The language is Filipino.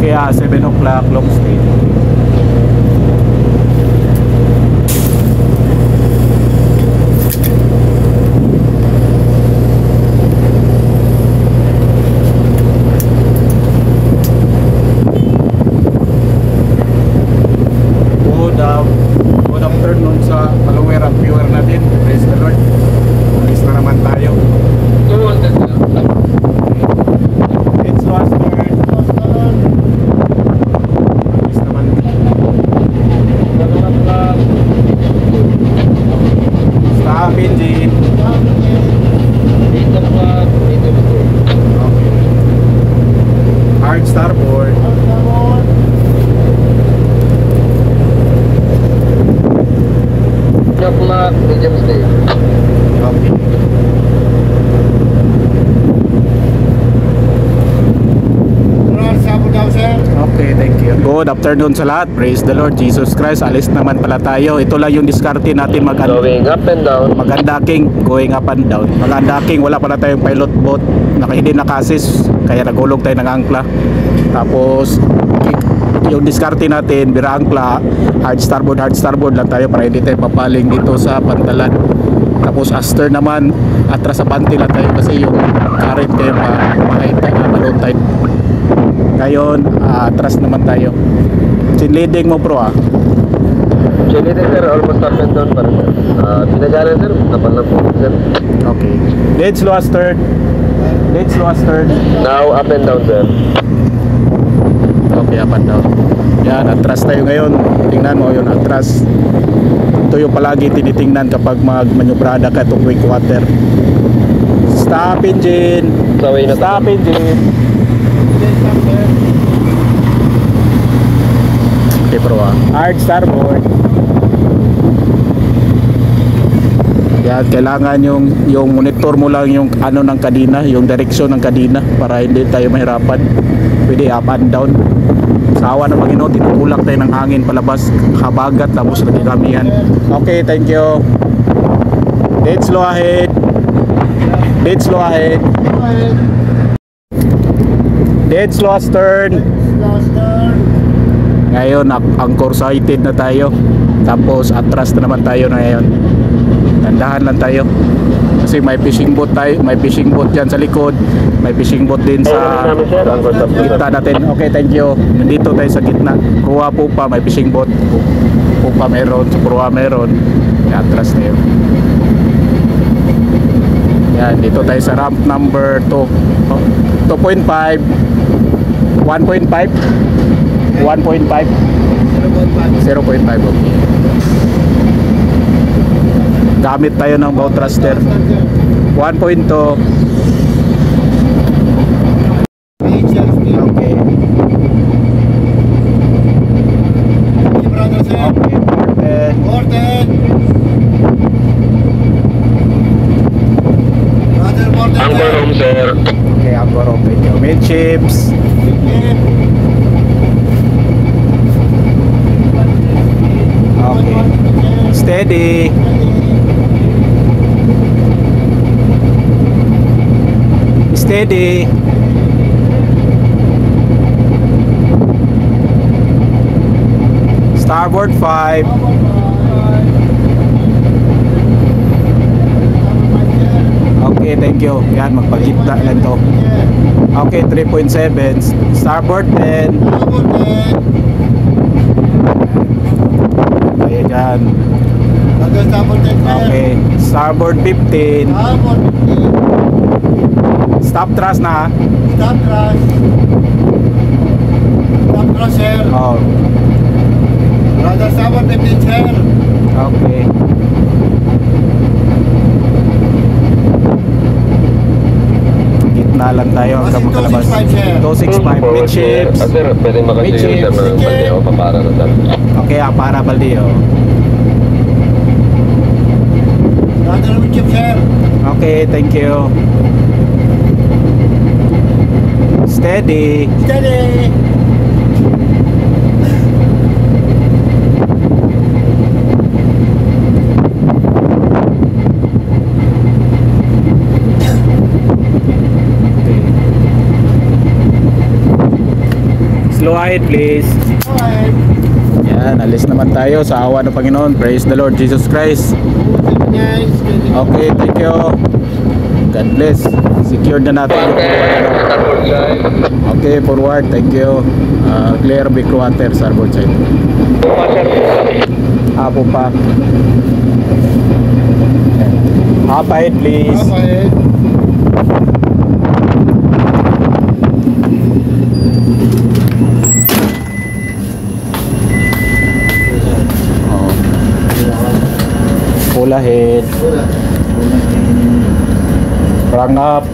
Kaya 7 o'clock long stay. Good afternoon sa follower at viewer natin. Praise the Lord. Alis na naman tayo. It's last word. Alis naman. Stop engine. Okay. Hard starboard. Medium stay. Okay. Okay, thank you. Good afternoon sa lahat. Praise the Lord Jesus Christ. Alis naman pala tayo. Ito lang yung diskarte natin Going up and down. mag-undaking, going up and down. Mag-undaking, wala pala tayong pilot boat. Hindi nakasis, kaya nagulog tayo ng angkla. Tapos yung diskarte natin, bira angkla, hard starboard lang tayo para hindi tayo papaling dito sa pantalan. Tapos aster naman, atras sa panty lang tayo kasi yung current kayo mallow tide. Ngayon, atras naman tayo. Chinleading mo bro Chinleading sir, almost up and down para sir. Pinagalan sir, napan lang po sir. Okay. Dead slow astern. Now up and down sir. Okay, up and down. Yan, atras tayo ngayon. Tingnan mo yun, atras. Ito yung palagi tinitingnan kapag magmanyubrada ka itong quick water. Stop engine. Stop engine. Okay bro hard starboard. Yan, kailangan yung monitor mo lang yung ano ng kadina, yung direksyon ng kadina para hindi tayo mahirapan. Pwede up and down. Sa awa ng Panginoon, tinutulak tayo ng hangin palabas, habagat, tapos nagigamihan. Okay, thank you. Dead slow ahead. Dead slow ahead. Dead slow astern. Ngayon, anchor sighted na tayo. Tapos atras na naman tayo na ngayon. Tandahan lang tayo. Kasi may fishing boat tayo, may fishing boat dyan sa likod, may fishing boat din sa gitna natin. Okay, thank you. Nandito tayo sa gitna. Kuha po pa, may fishing boat. Pupa meron, sa Purwa meron. Atras na yun. Yan, dito tayo sa ramp number 2. 2.5 1.5 1.5 0.5 okay. Gamit tayo ng bow thruster 1.2. Okay. Okay, Anchor home sir. okay, anchor home. Thank you. Midships. Okay. Steady. Steady. Starboard 5. Okay, thank you. Yan, magpagitna lang to. Okay, 3.7. Starboard 10. Okay, dyan. Okay, starboard 15. Stop thrust na. Stop thrust sir. Oh, Radar starboard 15 sir. okay. Gitna lang tayo hanggang makalabas. 265 midships. Sir, pwede makasiyo sir ng balde o papara na sir. Okay, para balde oh. Radar midship sir. Okay, thank you. Steady. Steady. Go ahead please. Alright. Yan, alis naman tayo sa awa ng Panginoon. Praise the Lord Jesus Christ. Guys, Okay, thank you. God bless. Secured na natin yung forward. Starboard side. Okay, forward. Thank you. Clear big water, starboard side. Apo pa. Up ahead, please. alright. Oh. Full ahead. Rang up.